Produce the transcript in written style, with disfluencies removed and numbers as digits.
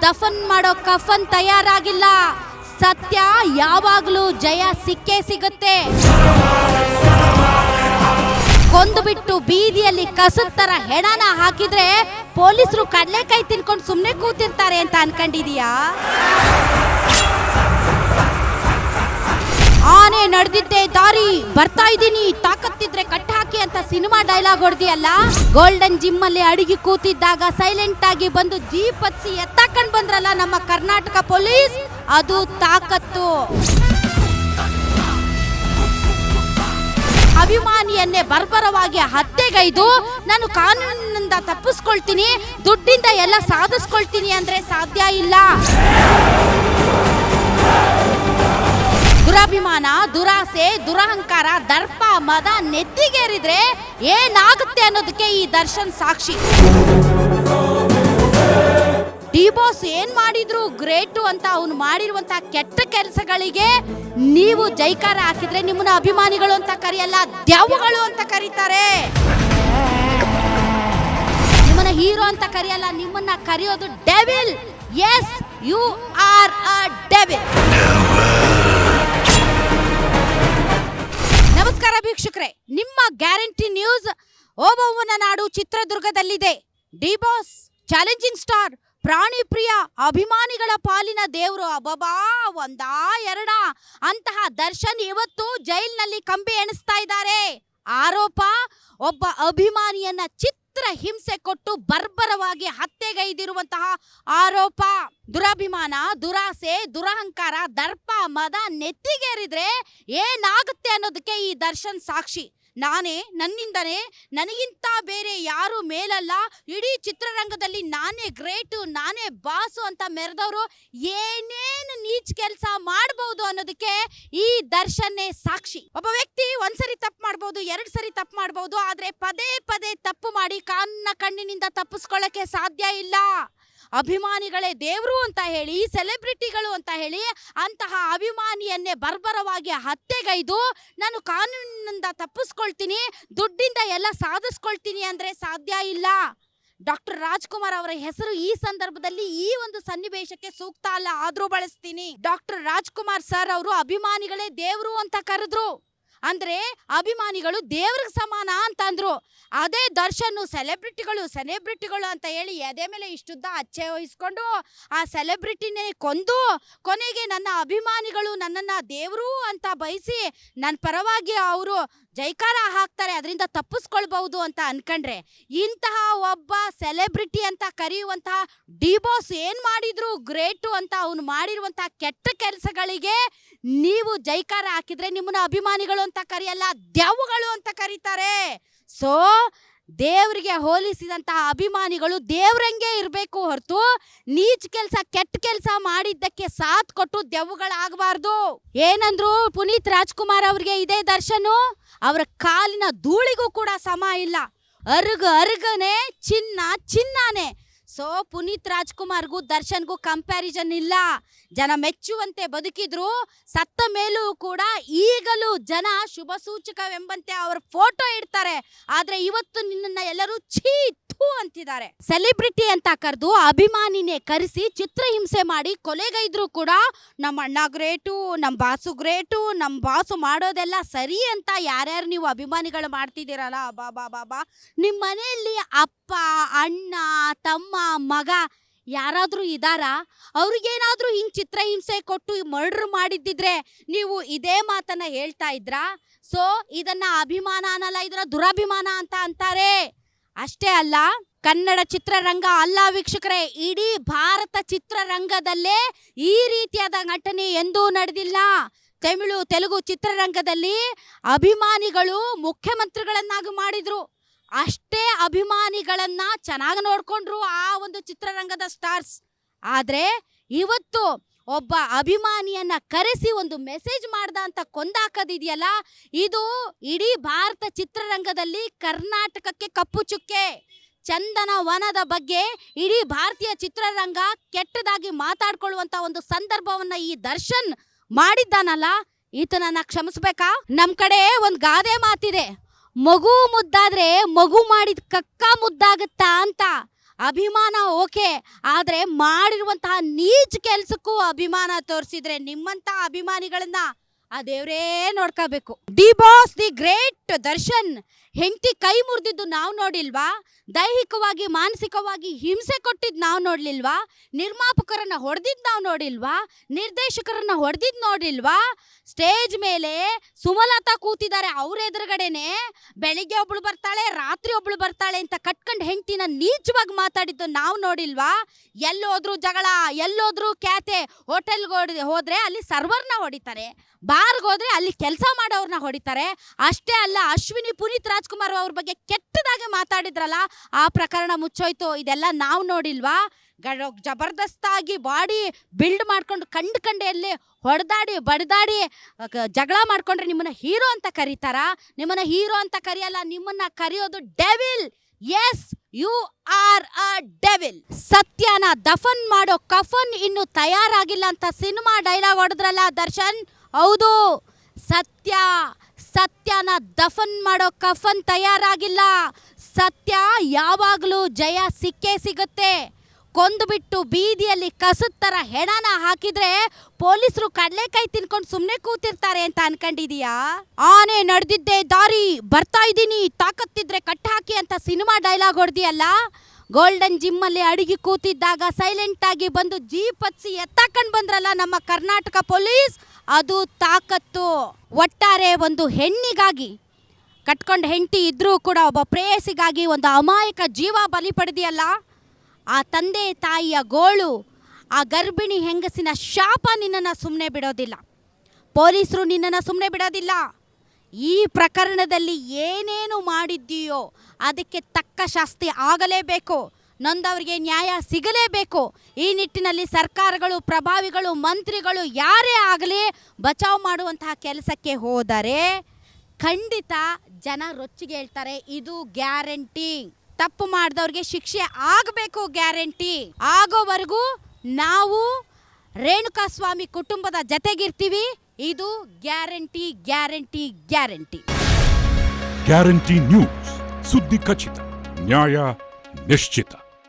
ದಫನ್ ಮಾಡೋ ಕಫನ್ ತಯಾರಾಗಿಲ್ಲ. ಸತ್ಯ ಯಾವಾಗ್ಲೂ ಜಯ ಸಿಕ್ಕೇ ಸಿಗುತ್ತೆ. ಕೊಂದು ಬಿಟ್ಟು ಬೀದಿಯಲ್ಲಿ ಕಸದ ತರ ಹೆಣನ ಹಾಕಿದ್ರೆ ಪೊಲೀಸರು ಕಡಲೆಕಾಯಿ ತಿನ್ಕೊಂಡು ಸುಮ್ಮನೆ ಕೂತಿರ್ತಾರೆ ಅಂತ ಅನ್ಕೊಂಡಿದೀಯಾ? ಆನೆ ನಡೆದಿದ್ದೆ ದಾರಿ ಬರ್ತಾ ಇದ್ದೀನಿ, ತಾಕತ್ತಿದ್ರೆ ಕಟ್ಟ ಹಾಕಿ ಅಂತ ಸಿನಿಮಾ ಡೈಲಾಗ್ ಹೊಡೆದಿಯಲ್ಲ. ಗೋಲ್ಡನ್ ಜಿಮ್ ಅಲ್ಲಿ ಅಡಿಗೆ ಕೂತಿದ್ದಾಗ ಸೈಲೆಂಟ್ ಆಗಿ ಬಂದು ಜೀಪ್ ಹಚ್ಚಿ ಎತ್ತಾಕೊಂಡ್ ಬಂದ್ರಲ್ಲ ನಮ್ಮ ಕರ್ನಾಟಕ ಪೊಲೀಸ್, ಅದು ತಾಕತ್ತು. ಅಭಿಮಾನಿಯನ್ನೇ ಬರ್ಬರವಾಗಿ ಹತ್ಯೆಗೈದು ನಾನು ಕಾನೂನಿನಿಂದ ತಪ್ಪಿಸ್ಕೊಳ್ತೀನಿ, ದುಡ್ಡಿಂದ ಎಲ್ಲ ಸಾಧಿಸ್ಕೊಳ್ತೀನಿ ಅಂದ್ರೆ ಸಾಧ್ಯ ಇಲ್ಲ. ದುರಾಭಿಮಾನ, ದುರಾಸೆ, ದುರಹಂಕಾರ, ದರ್ಪ, ಮದ ನೆತ್ತಿಗೇರಿದ್ರೆ ಏನಾಗುತ್ತೆ ಅನ್ನೋದಕ್ಕೆ ಈ ದರ್ಶನ್ ಸಾಕ್ಷಿ. ಡಿ ಬಾಸ್ ಏನ್ ಮಾಡಿದ್ರು ಗ್ರೇಟು ಅಂತ ಅವನು ಮಾಡಿರುವಂತ ಕೆಟ್ಟ ಕೆಲಸಗಳಿಗೆ ನೀವು ಜೈಕಾರ ಹಾಕಿದ್ರೆ ನಿಮ್ಮನ್ನ ಅಭಿಮಾನಿಗಳು ಅಂತ ಕರೆಯಲ್ಲ, ದ್ಯಾವುಗಳು ಅಂತ ಕರೀತಾರೆ. ನಿಮ್ಮನ್ನ ಹೀರೋ ಅಂತ ಕರೆಯಲ್ಲ, ನಿಮ್ಮನ್ನ ಕರೆಯೋದು devil. Yes, you are a devil. ನಮಸ್ಕಾರ ವೀಕ್ಷಕರೇ, ನಿಮ್ಮ ಗ್ಯಾರಂಟಿ ನ್ಯೂಸ್ ಓಬವ್ವನ ನಾಡು ಚಿತ್ರದುರ್ಗದಲ್ಲಿದೆ. ಡಿ ಬಾಸ್ ಚಾಲೆಂಜಿಂಗ್ ಸ್ಟಾರ್, ಪ್ರಾಣಿ ಪ್ರಿಯ, ಅಭಿಮಾನಿಗಳ ಪಾಲಿನ ದೇವರು. ಅಬಬಾ, ಒಂದಾ ಎರಡಾ ಅಂತಹ ದರ್ಶನ್ ಇವತ್ತು ಜೈಲಿನಲ್ಲಿ ಕಂಬಿ ಎಣಿಸ್ತಾ ಇದ್ದಾರೆ. ಆರೋಪ, ಒಬ್ಬ ಅಭಿಮಾನಿಯನ್ನ ಚಿತ್ರ ಹಿಂಸೆ ಕೊಟ್ಟು ಬರ್ಬರವಾಗಿ ಹತ್ಯೆಗೈದಿರುವಂತಹ ಆರೋಪ. ದುರಾಭಿಮಾನ, ದುರಾಸೆ, ದುರಹಂಕಾರ, ದರ್ಪ, ಮದ ನೆತ್ತಿಗೇರಿದ್ರೆ ಏನಾಗುತ್ತೆ ಅನ್ನೋದಕ್ಕೆ ಈ ದರ್ಶನ್ ಸಾಕ್ಷಿ. ನಾನೇ, ನನ್ನಿಂದನೇ, ನನಗಿಂತ ಬೇರೆ ಯಾರು ಮೇಲಲ್ಲ, ಇಡೀ ಚಿತ್ರರಂಗದಲ್ಲಿ ನಾನೇ ಗ್ರೇಟು, ನಾನೇ ಬಾಸು ಅಂತ ಮೆರೆದವರು ಏನೇನು ನೀಚ್ ಕೆಲಸ ಮಾಡಬಹುದು ಅನ್ನೋದಕ್ಕೆ ಈ ದರ್ಶನ್ನೇ ಸಾಕ್ಷಿ. ಒಬ್ಬ ವ್ಯಕ್ತಿ ಒಂದ್ಸರಿ ತಪ್ಪು ಮಾಡಬಹುದು, 2 ಸರಿ ತಪ್ಪು ಮಾಡಬಹುದು, ಆದ್ರೆ ಪದೇ ಪದೇ ತಪ್ಪು ಮಾಡಿ ಕಾನೂನಿನ ಕಣ್ಣಿನಿಂದ ತಪ್ಪಿಸ್ಕೊಳ್ಳಕ್ಕೆ ಸಾಧ್ಯ ಇಲ್ಲ. ಅಭಿಮಾನಿಗಳೇ ದೇವರು ಅಂತ ಹೇಳಿ, ಸೆಲೆಬ್ರಿಟಿಗಳು ಅಂತ ಹೇಳಿ ಅಂತಹ ಅಭಿಮಾನಿಯನ್ನೇ ಬರ್ಬರವಾಗಿ ಹತ್ಯೆಗೈದು ನಾನು ಕಾನೂನಿನಿಂದ ತಪ್ಪಿಸ್ಕೊಳ್ತೀನಿ, ದುಡ್ಡಿಂದ ಎಲ್ಲ ಸಾಧಿಸ್ಕೊಳ್ತೀನಿ ಅಂದ್ರೆ ಸಾಧ್ಯ ಇಲ್ಲ. ಡಾಕ್ಟರ್ ರಾಜ್ಕುಮಾರ್ ಅವರ ಹೆಸರು ಈ ಸಂದರ್ಭದಲ್ಲಿ ಈ ಒಂದು ಸನ್ನಿವೇಶಕ್ಕೆ ಸೂಕ್ತ ಅಲ್ಲ, ಆದ್ರೂ ಬಳಸ್ತೀನಿ. ಡಾಕ್ಟರ್ ರಾಜ್ಕುಮಾರ್ ಸರ್ ಅವರು ಅಭಿಮಾನಿಗಳೇ ದೇವರು ಅಂತ ಕರೆದ್ರು. ಅಂದ್ರೆ ಅಭಿಮಾನಿಗಳು ದೇವ್ರಿಗೆ ಸಮಾನ ಅಂತ ಅಂದ್ರು. ಅದೇ ದರ್ಶನ್ ಸೆಲೆಬ್ರಿಟಿಗಳು ಅಂತ ಹೇಳಿ ಎದೆ ಮೇಲೆ ಇಷ್ಟುದ್ದ ಅಚ್ಚೆ ವಹಿಸ್ಕೊಂಡು ಆ ಸೆಲೆಬ್ರಿಟಿನೇ ಕೊಂದು ಕೊನೆಗೆ ನನ್ನ ಅಭಿಮಾನಿಗಳು ನನ್ನನ್ನ ದೇವರು ಅಂತ ಬಯಸಿ ನನ್ನ ಪರವಾಗಿ ಅವರು ಜೈಕಾರ ಹಾಕ್ತಾರೆ, ಅದರಿಂದ ತಪ್ಪಿಸ್ಕೊಳ್ಬಹುದು ಅಂತ ಅನ್ಕೊಂಡ್ರೆ, ಇಂತಹ ಒಬ್ಬ ಸೆಲೆಬ್ರಿಟಿ ಅಂತ ಕರೆಯುವಂತಹ ಡಿ ಬಾಸ್ ಏನ್ ಮಾಡಿದ್ರು ಗ್ರೇಟು ಅಂತ ಅವನು ಮಾಡಿರುವಂತಹ ಕೆಟ್ಟ ಕೆಲಸಗಳಿಗೆ ನೀವು ಜೈಕಾರ ಹಾಕಿದ್ರೆ ನಿಮ್ಮನ್ನ ಅಭಿಮಾನಿಗಳು ಅಂತ ಕರೆಯಲ್ಲ, ದ್ಯಾವುಗಳು ಅಂತ ಕರೀತಾರೆ. ಸೊ ದೇವರಿಗೆ ಹೋಲಿಸಿದಂತಹ ಅಭಿಮಾನಿಗಳು ದೇವ್ರಂಗೆ ಇರಬೇಕು ಹೊರತು ನೀಚ್ ಕೆಲಸ, ಕೆಟ್ಟ ಕೆಲಸ ಮಾಡಿದ್ದಕ್ಕೆ ಸಾಥ್ ಕೊಟ್ಟು ದೆವ್ವಗಳಾಗಬಾರ್ದು. ಏನಂದ್ರು ಪುನೀತ್ ರಾಜ್ಕುಮಾರ್ ಅವ್ರಿಗೆ ಇದೇ ದರ್ಶನ್ ಅವರ ಕಾಲಿನ ಧೂಳಿಗೂ ಕೂಡ ಸಮ ಇಲ್ಲ. ಅರ್ಗನೆ ಚಿನ್ನನೇ. ಸೊ ಪುನೀತ್ ರಾಜ್ಕುಮಾರ್ಗೂ ದರ್ಶನ್ಗೂ ಕಂಪ್ಯಾರಿಸನ್ ಇಲ್ಲ. ಜನ ಮೆಚ್ಚುವಂತೆ ಬದುಕಿದ್ರು, ಸತ್ತ ಮೇಲೂ ಕೂಡ ಈಗಲೂ ಜನ ಶುಭ ಸೂಚಕವೆಂಬಂತೆ ಅವರ ಫೋಟೋ ಇಡ್ತಾರೆ. ಆದ್ರೆ ಇವತ್ತು ನಿನ್ನನ್ನ ಎಲ್ಲರೂ ಛೀ ಥೂ ಅಂತಿದ್ದಾರೆ. ಸೆಲೆಬ್ರಿಟಿ ಅಂತ ಕರೆದು ಅಭಿಮಾನಿನೇ ಕರೆಸಿ ಚಿತ್ರಹಿಂಸೆ ಮಾಡಿ ಕೊಲೆಗೈದ್ರು ಕೂಡ ನಮ್ಮ ಅಣ್ಣ ಗ್ರೇಟು, ನಮ್ಮ ಬಾಸು ಗ್ರೇಟು, ನಮ್ಮ ಬಾಸು ಮಾಡೋದೆಲ್ಲ ಸರಿ ಅಂತ ಯಾರ್ಯಾರು ನೀವು ಅಭಿಮಾನಿಗಳು ಮಾಡ್ತಿದ್ದೀರಲ್ಲ, ಬಾಬಾ ನಿಮ್ಮ ಮನೆಯಲ್ಲಿ ಅಪ್ಪ, ಅಣ್ಣ, ತಮ್ಮ, ಮಗ ಯಾರಾದ್ರೂ ಇದಾರಾ? ಅವ್ರಿಗೇನಾದ್ರೂ ಹಿಂಗ್ ಚಿತ್ರಹಿಂಸೆ ಕೊಟ್ಟು ಮರ್ಡರ್ ಮಾಡಿದ್ದಿದ್ರೆ ನೀವು ಇದೇ ಮಾತನ್ನ ಹೇಳ್ತಾ ಇದ್ರಾ? ಸೊ ಇದನ್ನ ಅಭಿಮಾನ ಅನ್ನಲ್ಲ, ಇದನ್ನ ದುರಾಭಿಮಾನ ಅಂತ ಅಂತಾರೆ. ಅಷ್ಟೇ ಅಲ್ಲ, ಕನ್ನಡ ಚಿತ್ರರಂಗ ಅಲ್ಲ ವೀಕ್ಷಕರೇ, ಇಡೀ ಭಾರತ ಚಿತ್ರರಂಗದಲ್ಲೇ ಈ ರೀತಿಯಾದ ಘಟನೆ ಎಂದೂ ನಡೆದಿಲ್ಲ. ತೆಲುಗು ಚಿತ್ರರಂಗದಲ್ಲಿ ಅಭಿಮಾನಿಗಳು ಮುಖ್ಯಮಂತ್ರಿಗಳನ್ನಾಗಿ ಮಾಡಿದ್ರು. ಅಷ್ಟೇ ಅಭಿಮಾನಿಗಳನ್ನ ಚೆನ್ನಾಗಿ ನೋಡ್ಕೊಂಡ್ರು ಆ ಒಂದು ಚಿತ್ರರಂಗದ ಸ್ಟಾರ್ಸ್. ಆದ್ರೆ ಇವತ್ತು ಒಬ್ಬ ಅಭಿಮಾನಿಯನ್ನ ಕರೆಸಿ ಒಂದು ಮೆಸೇಜ್ ಮಾಡ್ದ ಅಂತ ಕೊಂದಾಕದಿದೆಯಲ್ಲ, ಇದು ಇಡೀ ಭಾರತ ಚಿತ್ರರಂಗದಲ್ಲಿ ಕರ್ನಾಟಕಕ್ಕೆ ಕಪ್ಪು ಚುಕ್ಕೆ. ಚಂದನ ವನದ ಬಗ್ಗೆ ಇಡೀ ಭಾರತೀಯ ಚಿತ್ರರಂಗ ಕೆಟ್ಟದಾಗಿ ಮಾತಾಡ್ಕೊಳ್ಳುವಂತ ಒಂದು ಸಂದರ್ಭವನ್ನ ಈ ದರ್ಶನ್ ಮಾಡಿದ್ದಾನಲ್ಲ, ಈತನನ್ನ ಕ್ಷಮಿಸ್ಬೇಕಾ? ನಮ್ ಕಡೆ ಒಂದು ಗಾದೆ ಮಾತಿದೆ, ಮಗು ಮುದ್ದಾದ್ರೆ ಮಗು ಮಾಡಿದ ಕಕ್ಕ ಮುದ್ದಾಗುತ್ತಾ ಅಂತ. ಅಭಿಮಾನ ಓಕೆ, ಆದ್ರೆ ಮಾಡಿರುವಂತಹ ನೀಚ್ ಕೆಲ್ಸಕ್ಕೂ ಅಭಿಮಾನ ತೋರಿಸಿದ್ರೆ ನಿಮ್ಮಂತ ಅಭಿಮಾನಿಗಳನ್ನ ಆ ದೇವ್ರೇ ನೋಡ್ಕೋಬೇಕು. D boss the great Darshan ಹೆಂಡತಿ ಕೈ ಮುರಿದಿದ್ದು ನಾವು ನೋಡಿಲ್ವಾ? ದೈಹಿಕವಾಗಿ ಮಾನಸಿಕವಾಗಿ ಹಿಂಸೆ ಕೊಟ್ಟಿದ್ದು ನಾವು ನೋಡ್ಲಿಲ್ವಾ? ನಿರ್ಮಾಪಕರನ್ನ ಹೊಡೆದಿದ್ದು ನಾವು ನೋಡಿಲ್ವಾ? ನಿರ್ದೇಶಕರನ್ನ ಹೊಡೆದಿದ್ದು ನೋಡಿಲ್ವಾ? ಸ್ಟೇಜ್ ಮೇಲೆ ಸುಮಲತಾ ಕೂತಿದ್ದಾರೆ, ಅವ್ರ ಎದುರುಗಡೆನೆ ಬೆಳಿಗ್ಗೆ ಒಬ್ಳು ಬರ್ತಾಳೆ, ರಾತ್ರಿ ಒಬ್ಳು ಬರ್ತಾಳೆ ಅಂತ ಕಟ್ಕೊಂಡು ಹೆಂಡತಿನ ನೀಚವಾಗಿ ಮಾತಾಡಿದ್ದು ನಾವು ನೋಡಿಲ್ವಾ? ಎಲ್ಲೋದ್ರು ಜಗಳ, ಎಲ್ಲೋದ್ರು ಕ್ಯಾತೆ. ಹೋಟೆಲ್ಗೆ ಹೋದ್ರೆ ಅಲ್ಲಿ ಸರ್ವರ್ನ ಹೊಡಿತಾರೆ, ಬಾರ್ಗೆ ಹೋದ್ರೆ ಅಲ್ಲಿ ಕೆಲಸ ಮಾಡೋರ್ನ ಹೊಡಿತಾರೆ. ಅಷ್ಟೇ ಅಲ್ಲ, ಅಶ್ವಿನಿ ಪುನೀತ್ ರಾಜ್ಕುಮಾರ್ ಅವ್ರ ಬಗ್ಗೆ ಕೆಟ್ಟದಾಗಿ ಮಾತಾಡಿದ್ರಲ್ಲ, ಆ ಪ್ರಕರಣ ಮುಚ್ಚೋಯ್ತು. ಇದೆಲ್ಲ ನಾವು ನೋಡಿಲ್ವಾ? ಜಬರ್ದಸ್ತಾಗಿ ಬಾಡಿ ಬಿಲ್ಡ್ ಮಾಡ್ಕೊಂಡು ಕಂಡೆಯಲ್ಲಿ ಹೊಡೆದಾಡಿ ಬಡ್ದಾಡಿ ಜಗಳ ಮಾಡ್ಕೊಂಡ್ರೆ ನಿಮ್ಮನ್ನ ಹೀರೋ ಅಂತ ಕರೀತಾರ? ನಿಮ್ಮನ್ನ ಹೀರೋ ಅಂತ ಕರೆಯಲ್ಲ, ನಿಮ್ಮನ್ನ ಕರೆಯೋದು devil. Yes, you are a devil. ಸತ್ಯನ ದಫನ್ ಮಾಡೋ ಕಫನ್ ಇನ್ನು ತಯಾರಾಗಿಲ್ಲ ಅಂತ ಸಿನಿಮಾ ಡೈಲಾಗ್ ಹೊಡೆದ್ರಲ್ಲ ದರ್ಶನ್. ಹೌದು, ಸತ್ಯನ ದಫನ್ ಮಾಡೋ ಕಫನ್ ತಯಾರಾಗಿಲ್ಲ. ಸತ್ಯ ಯಾವಾಗಲೂ ಜಯ ಸಿಕ್ಕೇ ಸಿಗುತ್ತೆ. ಕೊಂದುಬಿಟ್ಟು ಬೀದಿಯಲ್ಲಿ ಕಸದ ಥರ ಹೆಣನ ಹಾಕಿದ್ರೆ ಪೊಲೀಸರು ಕಡಲೆಕಾಯಿ ತಿನ್ಕೊಂಡು ಸುಮ್ಮನೆ ಕೂತಿರ್ತಾರೆ ಅಂತ ಅನ್ಕೊಂಡಿದೀಯಾ? ಆನೆ ನಡೆದಿದ್ದೆ ದಾರಿ, ಬರ್ತಾ ಇದ್ದೀನಿ, ತಾಕತ್ತಿದ್ರೆ ಕಟ್ ಹಾಕಿ ಅಂತ ಸಿನಿಮಾ ಡೈಲಾಗ್ ಹೊಡೆದಿಯಲ್ಲ. ಗೋಲ್ಡನ್ ಜಿಮ್ ಅಲ್ಲಿ ಅಡಿಗೆ ಕೂತಿದ್ದಾಗ ಸೈಲೆಂಟ್ ಆಗಿ ಬಂದು ಜೀಪ್ ಹತ್ಸಿ ಎತ್ತಾಕೊಂಡು ಬಂದ್ರಲ್ಲ ನಮ್ಮ ಕರ್ನಾಟಕ ಪೊಲೀಸ್, ಅದು ತಾಕತ್ತು. ಒಟ್ಟಾರೆ ಒಂದು ಹೆಣ್ಣಿಗಾಗಿ ಕಟ್ಕೊಂಡು ಹೆಂಡತಿ ಇದ್ರೂ ಕೂಡ ಒಬ್ಬ ಪ್ರೇಯಸಿಗಾಗಿ ಒಂದು ಅಮಾಯಕ ಜೀವ ಬಲಿ ಪಡೆದಿಯಲ್ಲ. ಆ ತಂದೆ ತಾಯಿಯ ಗೋಳು, ಆ ಗರ್ಭಿಣಿ ಹೆಂಗಸಿನ ಶಾಪ ನಿನ್ನನ್ನು ಸುಮ್ಮನೆ ಬಿಡೋದಿಲ್ಲ. ಪೊಲೀಸರು ನಿನ್ನನ್ನು ಸುಮ್ಮನೆ ಬಿಡೋದಿಲ್ಲ. ಈ ಪ್ರಕರಣದಲ್ಲಿ ಏನೇನು ಮಾಡಿದ್ದೀಯೋ ಅದಕ್ಕೆ ತಕ್ಕ ಶಾಸ್ತಿ ಆಗಲೇಬೇಕು. ನೊಂದವರಿಗೆ ನ್ಯಾಯ ಸಿಗಲೇಬೇಕು. ಈ ನಿಟ್ಟಿನಲ್ಲಿ ಸರ್ಕಾರಗಳು, ಪ್ರಭಾವಿಗಳು, ಮಂತ್ರಿಗಳು ಯಾರೇ ಆಗಲಿ ಬಚಾವ್ ಮಾಡುವಂತಹ ಕೆಲಸಕ್ಕೆ ಹೋದರೆ ಖಂಡಿತ ಜನ ರೊಚ್ಚಿಗೆ ಹೇಳ್ತಾರೆ. ಇದು ಗ್ಯಾರಂಟಿ. ತಪ್ಪು ಮಾಡಿದವ್ರಿಗೆ ಶಿಕ್ಷೆ ಆಗಬೇಕು, ಗ್ಯಾರಂಟಿ. ಆಗೋವರೆಗೂ ನಾವು ರೇಣುಕಾಸ್ವಾಮಿ ಕುಟುಂಬದ ಜೊತೆಗಿರ್ತೀವಿ. ಇದು guarantee, guarantee, guarantee. Guarantee news, ಸುದ್ದಿ ಖಚಿತ, ನ್ಯಾಯ ನಿಶ್ಚಿತ.